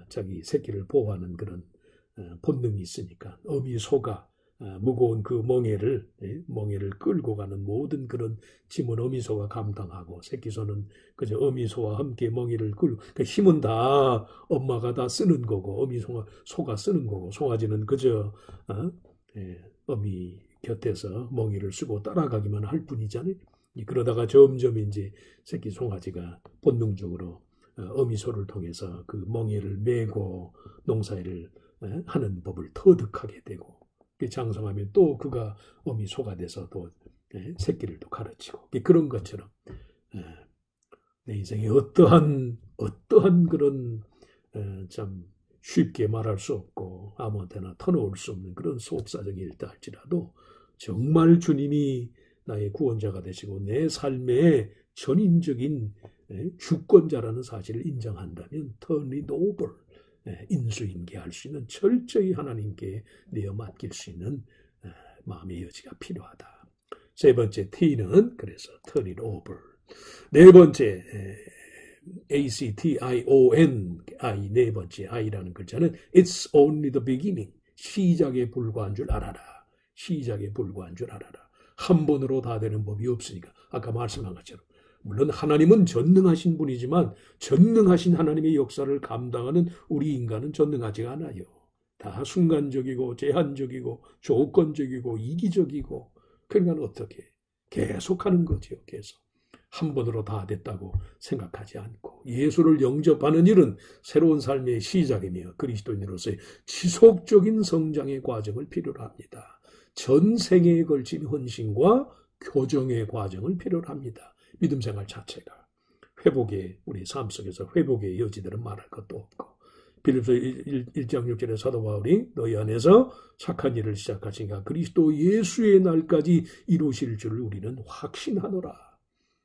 자기 새끼를 보호하는 그런 본능이 있으니까 어미 소가 무거운 그 멍에를 끌고 가는 모든 그런 짐은 어미소가 감당하고, 새끼소는 그저 어미소와 함께 멍에를 끌고, 그 힘은 다 엄마가 다 쓰는 거고 소가 쓰는 거고, 송아지는 그저 어미 곁에서 멍에를 쓰고 따라가기만 할 뿐이잖아요. 그러다가 점점 이제 새끼 송아지가 본능적으로 어미소를 통해서 그 멍에를 메고 농사일을 하는 법을 터득하게 되고, 장성하면 또 그가 어미소가 돼서 또 새끼를 또 가르치고, 그런 것처럼 내 인생에 어떠한 그런 참 쉽게 말할 수 없고 아무한테나 터놓을 수 없는 그런 속사정이 일다 할지라도 정말 주님이 나의 구원자가 되시고 내 삶의 전인적인 주권자라는 사실을 인정한다면 turn it over, 인수인계할 수 있는, 철저히 하나님께 내어 맡길 수 있는 마음의 여지가 필요하다. 세 번째 T는 그래서 turn it over. 네 번째 ACTION, 네 번째 I라는 글자는 It's only the beginning, 시작에 불과한 줄 알아라. 시작에 불과한 줄 알아라. 한 번으로 다 되는 법이 없으니까, 아까 말씀한 것처럼 물론 하나님은 전능하신 분이지만 전능하신 하나님의 역사를 감당하는 우리 인간은 전능하지 않아요. 다 순간적이고 제한적이고 조건적이고 이기적이고, 그러니까 어떻게 계속하는 거죠. 계속 한 번으로 다 됐다고 생각하지 않고 예수를 영접하는 일은 새로운 삶의 시작이며 그리스도인으로서의 지속적인 성장의 과정을 필요로 합니다. 전생에 걸친 헌신과 교정의 과정을 필요로 합니다. 믿음 생활 자체가. 회복의 우리 삶 속에서 회복의 여지들은 말할 것도 없고 빌립서 1장 6절에 사도 바울이 너희 안에서 착한 일을 시작하시니까 그리스도 예수의 날까지 이루실 줄 우리는 확신하노라.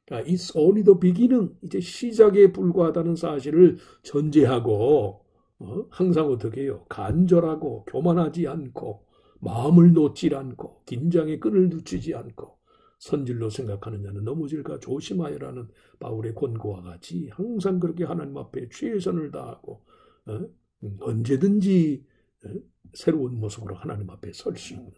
It's only the beginning. 이제 시작에 불과하다는 사실을 전제하고 항상 어떻게 해요? 간절하고 교만하지 않고 마음을 놓지 않고 긴장의 끈을 늦추지 않고 선질로 생각하는 자는 넘어질까 조심하여라는 바울의 권고와 같이 항상 그렇게 하나님 앞에 최선을 다하고 언제든지 새로운 모습으로 하나님 앞에 설 수 있는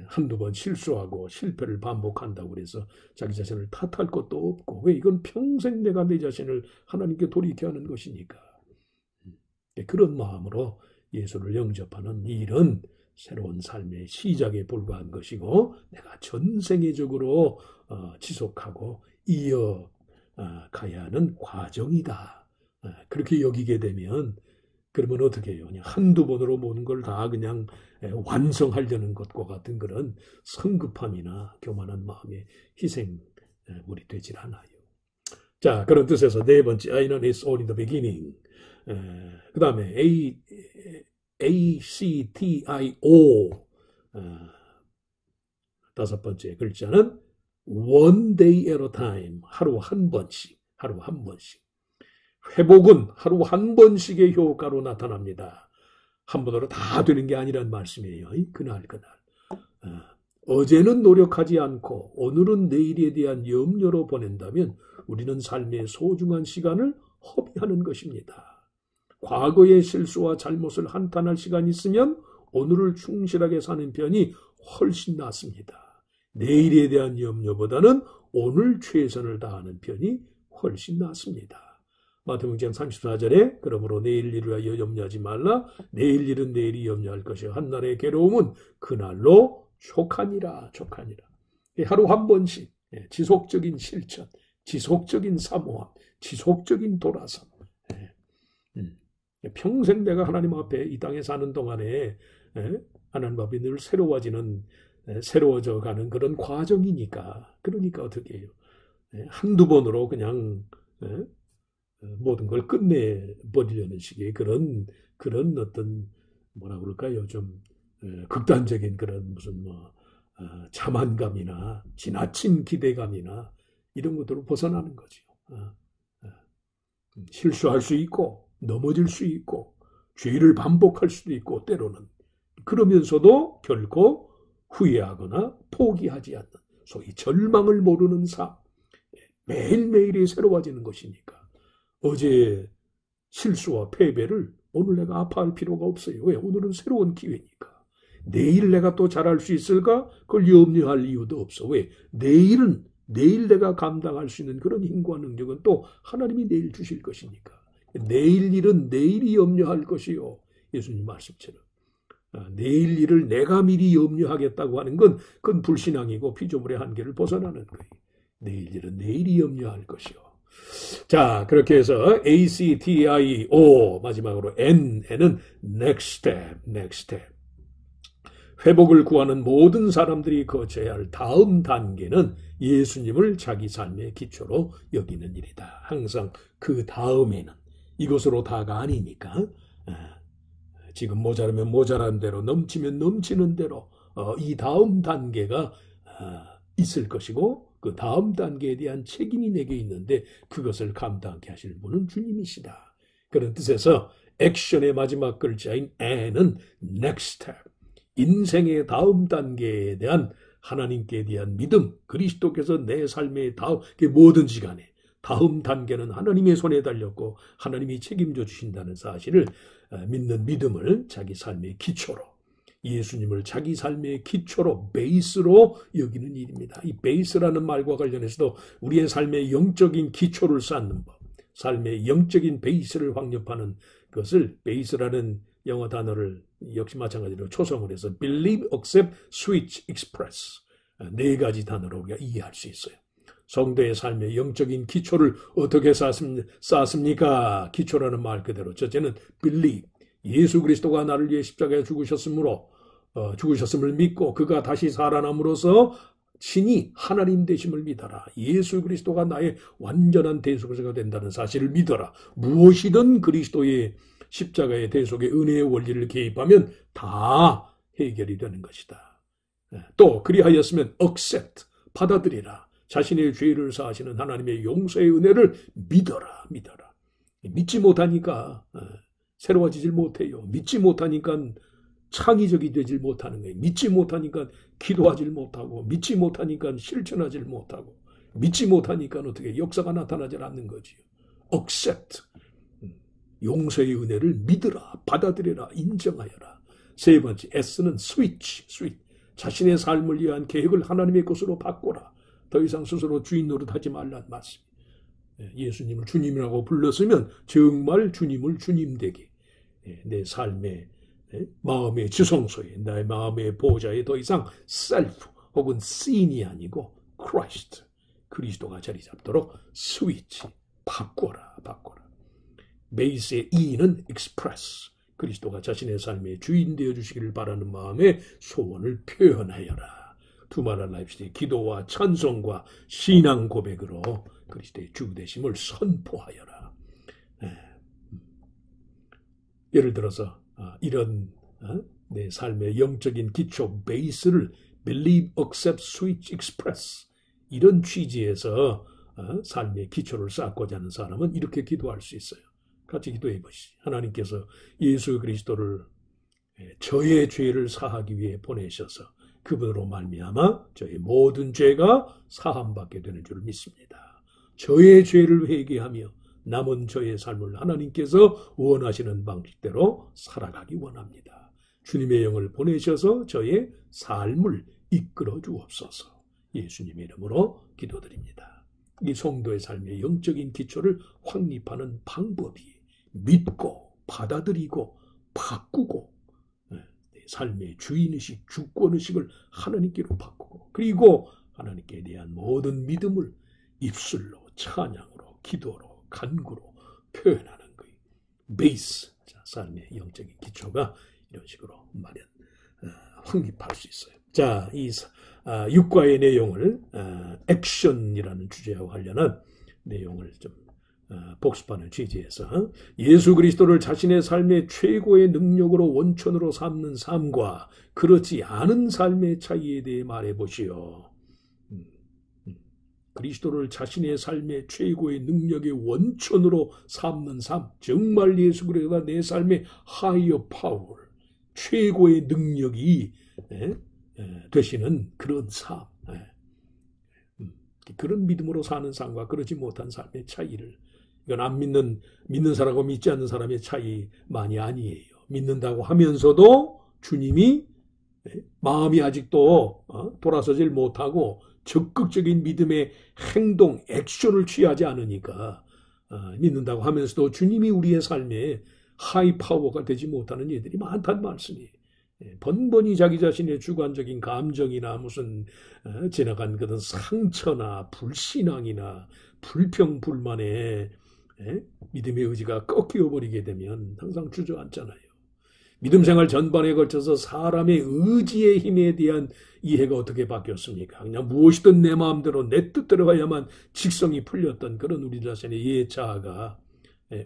한두 번 실수하고 실패를 반복한다고 그래서 자기 자신을 탓할 것도 없고 왜 이건 평생 내가 내 자신을 하나님께 돌이켜 하는 것이니까 그런 마음으로 예수를 영접하는 일은 새로운 삶의 시작에 불과한 것이고 내가 전생애적으로 지속하고 이어가야 하는 과정이다. 그렇게 여기게 되면 그러면 어떻게 해요? 그냥 한두 번으로 모든 걸 다 그냥 완성하려는 것과 같은 그런 성급함이나 교만한 마음의 희생물이 되질 않아요. 자, 그런 뜻에서 네 번째 I는 is only the beginning. 그 다음에 ACTIO 다섯 번째 글자는 one day at a time. 하루 한 번씩. 회복은 하루 한 번씩의 효과로 나타납니다. 한 번으로 다 되는 게 아니란 말씀이에요. 그날. 어제는 노력하지 않고 오늘은 내일에 대한 염려로 보낸다면 우리는 삶의 소중한 시간을 허비하는 것입니다. 과거의 실수와 잘못을 한탄할 시간이 있으면 오늘을 충실하게 사는 편이 훨씬 낫습니다. 내일에 대한 염려보다는 오늘 최선을 다하는 편이 훨씬 낫습니다. 마태복음 34절에 그러므로 내일 일을 위하여 염려하지 말라. 내일 일은 내일이 염려할 것이요 한날의 괴로움은 그날로 족하니라. 하루 한 번씩 지속적인 실천, 지속적인 사모함, 지속적인 돌아섬. 평생 내가 하나님 앞에 이 땅에 사는 동안에 하나님 앞에 늘 새로워져 가는 그런 과정이니까 그러니까 어떻게 해요? 한두 번으로 그냥 모든 걸 끝내버리려는 식의 그런 어떤 뭐라 그럴까요? 좀 극단적인 그런 무슨 자만감이나 지나친 기대감이나 이런 것들을 벗어나는 거죠. 실수할 수 있고 넘어질 수 있고 죄를 반복할 수도 있고 때로는 그러면서도 결코 후회하거나 포기하지 않는 소위 절망을 모르는 삶. 매일매일이 새로워지는 것이니까 어제의 실수와 패배를 오늘 내가 아파할 필요가 없어요. 왜? 오늘은 새로운 기회니까. 내일 내가 또 잘할 수 있을까? 그걸 염려할 이유도 없어. 왜? 내일 내가 감당할 수 있는 그런 힘과 능력은 또 하나님이 내일 주실 것이니까. 내일 일은 내일이 염려할 것이요. 예수님 말씀처럼. 내일 일을 내가 미리 염려하겠다고 하는 건 그건 불신앙이고 피조물의 한계를 벗어나는 거예요. 내일 일은 내일이 염려할 것이요. 자, 그렇게 해서 ACTIO 마지막으로 N은 next step. 회복을 구하는 모든 사람들이 거쳐야 할 다음 단계는 예수님을 자기 삶의 기초로 여기는 일이다. 항상 그 다음에는 이것으로 다가 아니니까 지금 모자라면 모자란 대로 넘치면 넘치는 대로 이 다음 단계가 있을 것이고 그 다음 단계에 대한 책임이 내게 있는데 그것을 감당하게 하실 분은 주님이시다. 그런 뜻에서 액션의 마지막 글자인 N은 next step. 인생의 다음 단계에 대한 하나님께 대한 믿음, 그리스도께서 내 삶의 다음, 뭐든지 간에 다음 단계는 하나님의 손에 달렸고 하나님이 책임져 주신다는 사실을 믿는 믿음을 자기 삶의 기초로 예수님을 자기 삶의 기초로 베이스로 여기는 일입니다. 이 베이스라는 말과 관련해서도 우리의 삶의 영적인 기초를 쌓는 법, 삶의 영적인 베이스를 확립하는 것을 베이스라는 영어 단어를 역시 마찬가지로 초성을 해서 believe, accept, switch, express 네 가지 단어로 우리가 이해할 수 있어요. 성도의 삶의 영적인 기초를 어떻게 쌓았습니까? 기초라는 말 그대로 첫째는 believe, 예수 그리스도가 나를 위해 십자가에 죽으셨음을 믿고 그가 다시 살아남으로써 신이 하나님 되심을 믿어라. 예수 그리스도가 나의 완전한 대속자가 된다는 사실을 믿어라. 무엇이든 그리스도의 십자가의 대속의 은혜의 원리를 개입하면 다 해결이 되는 것이다. 또 그리하였으면 accept, 받아들이라. 자신의 죄를 사하시는 하나님의 용서의 은혜를 믿어라. 믿지 못하니까 새로워지질 못해요. 믿지 못하니까 창의적이 되질 못하는 거예요. 믿지 못하니까 기도하질 못하고, 믿지 못하니까 실천하질 못하고, 믿지 못하니까 어떻게 역사가 나타나질 않는 거지요. accept, 용서의 은혜를 믿으라, 받아들여라, 인정하여라. 세 번째, S는 switch, 자신의 삶을 위한 계획을 하나님의 것으로 바꿔라. 더 이상 스스로 주인 노릇하지 말란 말씀. 예수님을 주님이라고 불렀으면 정말 주님을 주님 되게, 내 삶의 마음의 지성소에, 나의 마음의 보좌에 더 이상 셀프 혹은 신이 아니고 크라이스트, 그리스도가 자리 잡도록 스위치, 바꿔라. 베이스의 E는 express, 그리스도가 자신의 삶의 주인 되어주시기를 바라는 마음의 소원을 표현하여라. 두말할 라이프스타일, 기도와 찬송과 신앙 고백으로 그리스도의 주 되심을 선포하여라. 예를 들어서 이런 내 삶의 영적인 기초 베이스를 believe, accept, switch, express, 이런 취지에서 삶의 기초를 쌓고자 하는 사람은 이렇게 기도할 수 있어요. 같이 기도해 보시죠. 하나님께서 예수 그리스도를 저의 죄를 사하기 위해 보내셔서 그분으로 말미암아 저의 모든 죄가 사함받게 되는 줄 믿습니다. 저의 죄를 회개하며 남은 저의 삶을 하나님께서 원하시는 방식대로 살아가기 원합니다. 주님의 영을 보내셔서 저의 삶을 이끌어 주옵소서. 예수님의 이름으로 기도드립니다. 이 성도의 삶의 영적인 기초를 확립하는 방법이 믿고 받아들이고 바꾸고 삶의 주인의식, 주권의식을 하나님께로 바꾸고, 그리고 하나님께 대한 모든 믿음을 입술로, 찬양으로, 기도로, 간구로 표현하는 거예요. 베이스, 삶의 영적인 기초가 이런 식으로 확립할 수 있어요. 자, 이 육과의 내용을 액션이라는 주제와 관련한 내용을 좀 복습하는 취지에서 예수 그리스도를 자신의 삶의 최고의 능력으로 원천으로 삼는 삶과 그렇지 않은 삶의 차이에 대해 말해보시오. 그리스도를 자신의 삶의 최고의 능력의 원천으로 삼는 삶, 정말 예수 그리스도가 내 삶의 higher power, 최고의 능력이 되시는 그런 삶, 그런 믿음으로 사는 삶과 그렇지 못한 삶의 차이를, 이건 안 믿는 사람과 믿지 않는 사람의 차이만이 아니에요. 믿는다고 하면서도 주님이 마음이 아직도 돌아서질 못하고 적극적인 믿음의 행동, 액션을 취하지 않으니까 믿는다고 하면서도 주님이 우리의 삶에 하이 파워가 되지 못하는 이들이 많다는 말씀이에요. 번번이 자기 자신의 주관적인 감정이나 무슨 지나간 그런 상처나 불신앙이나 불평, 불만에 믿음의 의지가 꺾여버리게 되면 항상 주저앉잖아요. 믿음 생활 전반에 걸쳐서 사람의 의지의 힘에 대한 이해가 어떻게 바뀌었습니까? 그냥 무엇이든 내 마음대로 내 뜻대로 가야만 직성이 풀렸던 그런 우리 자신의 예자아가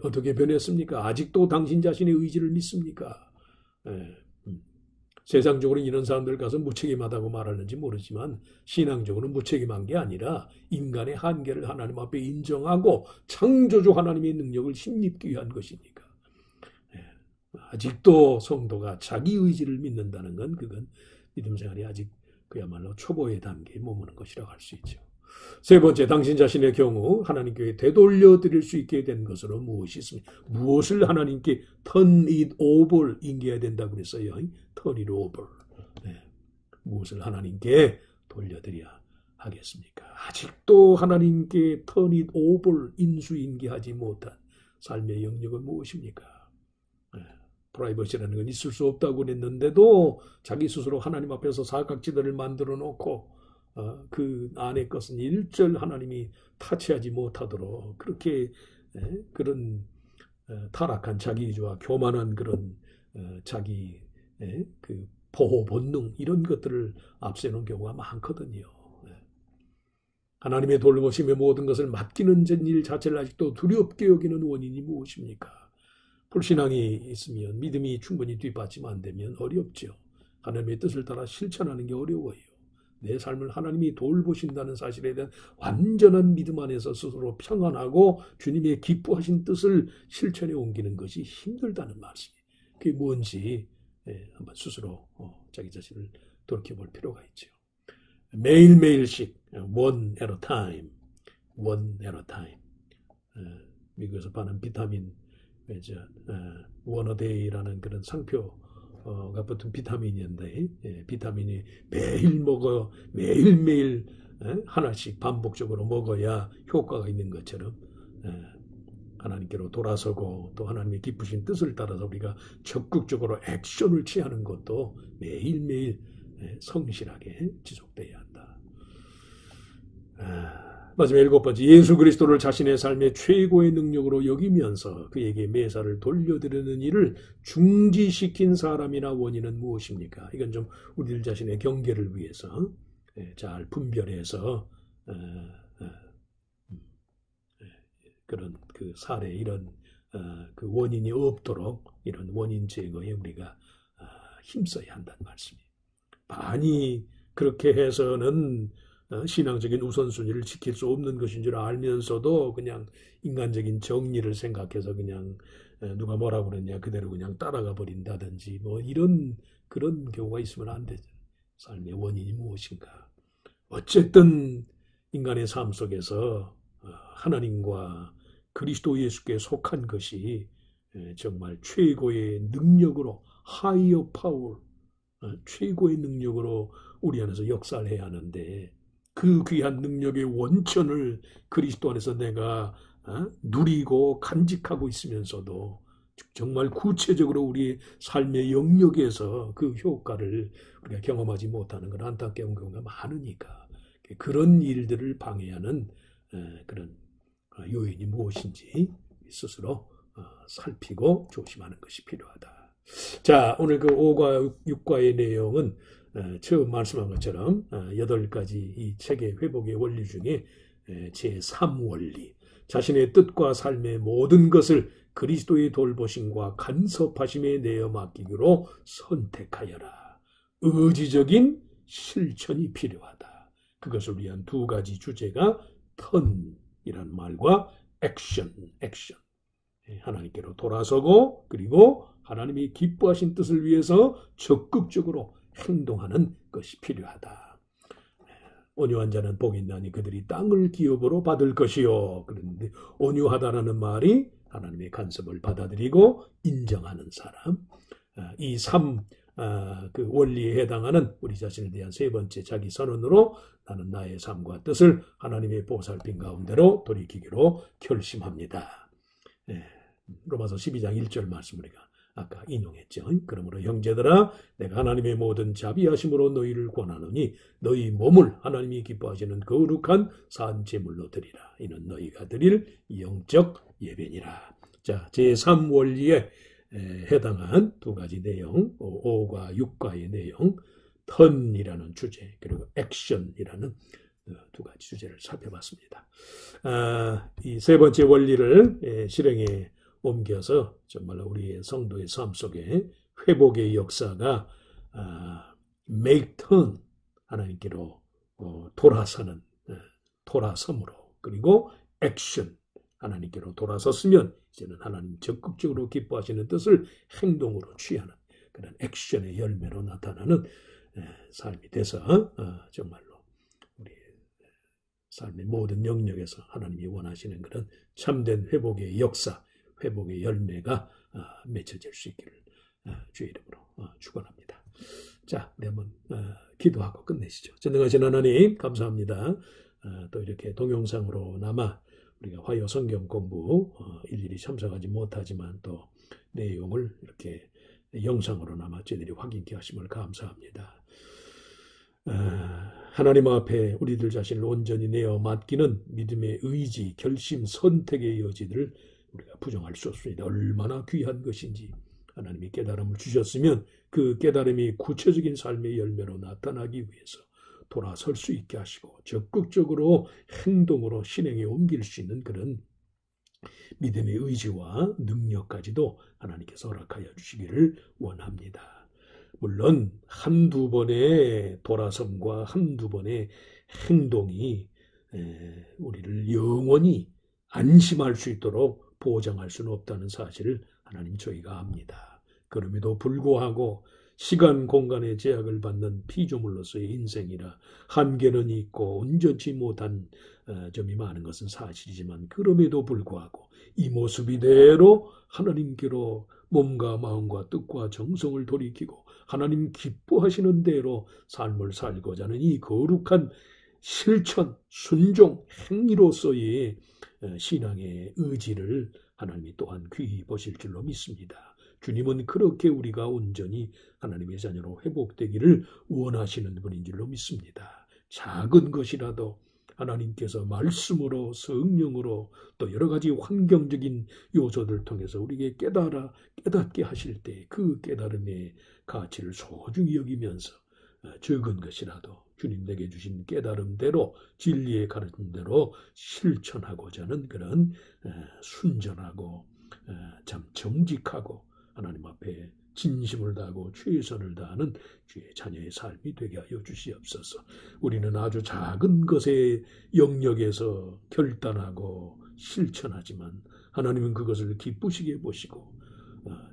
어떻게 변했습니까? 아직도 당신 자신의 의지를 믿습니까? 세상적으로는 이런 사람들 가서 무책임하다고 말하는지 모르지만 신앙적으로는 무책임한 게 아니라 인간의 한계를 하나님 앞에 인정하고 창조주 하나님의 능력을 힘입기 위한 것이니까. 아직도 성도가 자기 의지를 믿는다는 건 그건 믿음 생활이 아직 그야말로 초보의 단계에 머무는 것이라고 할 수 있죠. 세 번째, 당신 자신의 경우 하나님께 되돌려 드릴 수 있게 된 것으로 무엇이 있습니까? 무엇을 하나님께 turn it over 인계해야 된다고 그랬어요. turn it over. 무엇을 하나님께 돌려드려야 하겠습니까? 아직도 하나님께 turn it over 인수인계하지 못한 삶의 영역은 무엇입니까? 프라이버시라는 건 있을 수 없다고 그랬는데도 자기 스스로 하나님 앞에서 사각지대를 만들어 놓고 그 안의 것은 일절 하나님이 타치하지 못하도록 그렇게 그런 타락한 자기주와 교만한 그런 자기 그 보호 본능 이런 것들을 앞세우는 경우가 많거든요. 하나님의 돌보심에 모든 것을 맡기는 일 자체를 아직도 두렵게 여기는 원인이 무엇입니까? 불신앙이 있으면 믿음이 충분히 뒷받침 안 되면 어렵죠. 하나님의 뜻을 따라 실천하는 게 어려워요. 내 삶을 하나님이 돌보신다는 사실에 대한 완전한 믿음 안에서 스스로 평안하고 주님의 기뻐하신 뜻을 실천에 옮기는 것이 힘들다는 말씀이에요. 그게 뭔지 한번 스스로 자기 자신을 돌이켜볼 필요가 있죠. 매일매일씩 one at a time, one at a time. 미국에서 파는 비타민 one a day라는 그런 상표가 붙은 비타민인데 비타민이 매일 먹어 매일매일 하나씩 반복적으로 먹어야 효과가 있는 것처럼 하나님께로 돌아서고 또 하나님의 기쁘신 뜻을 따라서 우리가 적극적으로 액션을 취하는 것도 매일매일 성실하게 지속돼야 한다. 마지막 7번째, 예수 그리스도를 자신의 삶의 최고의 능력으로 여기면서 그에게 매사를 돌려드리는 일을 중지시킨 사람이나 원인은 무엇입니까? 이건 좀 우리들 자신의 경계를 위해서 잘 분별해서 그런 그 사례 이런 그 원인이 없도록 이런 원인 제거에 우리가 힘써야 한다는 말씀이에요. 많이 그렇게 해서는 신앙적인 우선순위를 지킬 수 없는 것인 줄 알면서도 그냥 인간적인 정리를 생각해서 그냥 누가 뭐라고 그랬냐 그대로 그냥 따라가 버린다든지 뭐 이런 그런 경우가 있으면 안 되죠. 삶의 원인이 무엇인가? 어쨌든 인간의 삶 속에서 하나님과 그리스도 예수께 속한 것이 정말 최고의 능력으로 higher power, 최고의 능력으로 우리 안에서 역사를 해야 하는데 그 귀한 능력의 원천을 그리스도 안에서 내가 누리고 간직하고 있으면서도 정말 구체적으로 우리의 삶의 영역에서 그 효과를 우리가 경험하지 못하는 건 안타까운 경우가 많으니까 그런 일들을 방해하는 그런 요인이 무엇인지 스스로 살피고 조심하는 것이 필요하다. 자, 오늘 그 5과 6과의 내용은 처음 말씀한 것처럼 8가지 이 책의 회복의 원리 중에 제3원리, 자신의 뜻과 삶의 모든 것을 그리스도의 돌보심과 간섭하심에 내어 맡기기로 선택하여라. 의지적인 실천이 필요하다. 그것을 위한 2가지 주제가 턴이란 말과 액션. 하나님께로 돌아서고 그리고 하나님이 기뻐하신 뜻을 위해서 적극적으로 행동하는 것이 필요하다. 온유한 자는 복이 있나니 그들이 땅을 기업으로 받을 것이요. 그런데 온유하다라는 말이 하나님의 간섭을 받아들이고 인정하는 사람. 이 그 원리에 해당하는 우리 자신에 대한 3번째 자기 선언으로 나는 나의 삶과 뜻을 하나님의 보살핌 가운데로 돌이키기로 결심합니다. 로마서 12장 1절 말씀 우리가 아까 인용했죠. 그러므로 형제들아 내가 하나님의 모든 자비하심으로 너희를 권하노니 너희 몸을 하나님이 기뻐하시는 거룩한 산 제물로 드리라. 이는 너희가 드릴 영적 예배니라. 자, 제3원리에 해당한 2가지 내용, 5과 6과의 내용, 턴이라는 주제 그리고 액션이라는 2가지 주제를 살펴봤습니다. 이 3번째 원리를 실행에 옮겨서 정말로 우리의 성도의 삶 속에 회복의 역사가 make turn, 하나님께로 돌아서는 돌아섬으로 그리고 액션, 하나님께로 돌아섰으면 이제는 하나님 적극적으로 기뻐하시는 뜻을 행동으로 취하는 그런 액션의 열매로 나타나는 삶이 돼서 정말로 우리 삶의 모든 영역에서 하나님이 원하시는 그런 참된 회복의 역사, 회복의 열매가 맺혀질 수 있기를 주의 이름으로 축원합니다. 자, 우리 한번 기도하고 끝내시죠. 전능하신 하나님 감사합니다. 또 이렇게 동영상으로나마 우리가 화요 성경 공부 일일이 참석하지 못하지만 또 내용을 이렇게 영상으로나마 저희들이 확인케 하심을 감사합니다. 하나님 앞에 우리들 자신을 온전히 내어 맡기는 믿음의 의지, 결심, 선택의 여지를 우리가 부정할 수 없습니다. 얼마나 귀한 것인지 하나님이 깨달음을 주셨으면 그 깨달음이 구체적인 삶의 열매로 나타나기 위해서 돌아설 수 있게 하시고 적극적으로 행동으로 실행에 옮길 수 있는 그런 믿음의 의지와 능력까지도 하나님께서 허락하여 주시기를 원합니다. 물론 한두 번의 돌아섬과 한두 번의 행동이 우리를 영원히 안심할 수 있도록 보장할 수는 없다는 사실을 하나님 저희가 압니다. 그럼에도 불구하고 시간, 공간의 제약을 받는 피조물로서의 인생이라 한계는 있고 온전치 못한 점이 많은 것은 사실이지만 그럼에도 불구하고 이 모습 이대로 하나님께로 몸과 마음과 뜻과 정성을 돌이키고 하나님 기뻐하시는 대로 삶을 살고자 하는 이 거룩한 실천, 순종, 행위로서의 신앙의 의지를 하나님이 또한 귀히 보실 줄로 믿습니다. 주님은 그렇게 우리가 온전히 하나님의 자녀로 회복되기를 원하시는 분인 줄로 믿습니다. 작은 것이라도 하나님께서 말씀으로 성령으로 또 여러 가지 환경적인 요소들을 통해서 우리에게 깨닫게 하실 때 그 깨달음의 가치를 소중히 여기면서 적은 것이라도 주님 내게 주신 깨달음대로 진리의 가르침대로 실천하고자 하는 그런 순전하고 참 정직하고 하나님 앞에 진심을 다하고 최선을 다하는 주의 자녀의 삶이 되게 하여 주시옵소서. 우리는 아주 작은 것의 영역에서 결단하고 실천하지만 하나님은 그것을 기쁘시게 보시고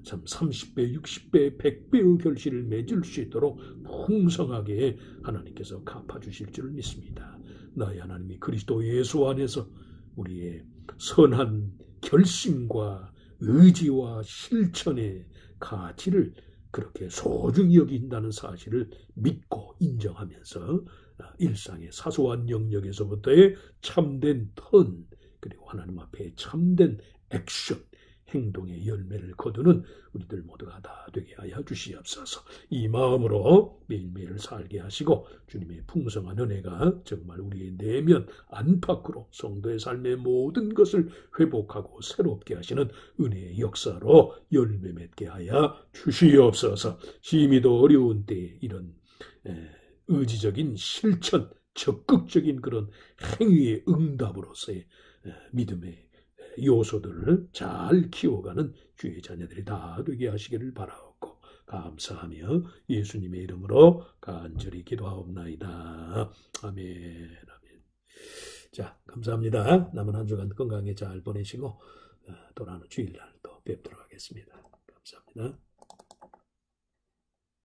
참 30배, 60배, 100배의 결실을 맺을 수 있도록 풍성하게 하나님께서 갚아주실 줄 믿습니다. 나의 하나님이 그리스도 예수 안에서 우리의 선한 결심과 의지와 실천의 가치를 그렇게 소중히 여긴다는 사실을 믿고 인정하면서 일상의 사소한 영역에서부터의 참된 턴 그리고 하나님 앞에 참된 액션 행동의 열매를 거두는 우리들 모두가 다 되게 하여 주시옵소서. 이 마음으로 매일매일 살게 하시고 주님의 풍성한 은혜가 정말 우리의 내면 안팎으로 성도의 삶의 모든 것을 회복하고 새롭게 하시는 은혜의 역사로 열매 맺게 하여 주시옵소서. 심히도 어려운 때에 이런 의지적인 실천, 적극적인 그런 행위의 응답으로서의 믿음의 요소들을 잘 키워가는 주의 자녀들이 다 되게 하시기를 바라옵고 감사하며 예수님의 이름으로 간절히 기도하옵나이다. 아멘. 자, 감사합니다. 남은 한 주간 건강히 잘 보내시고 돌아오는 주일날 또 뵙도록 하겠습니다. 감사합니다.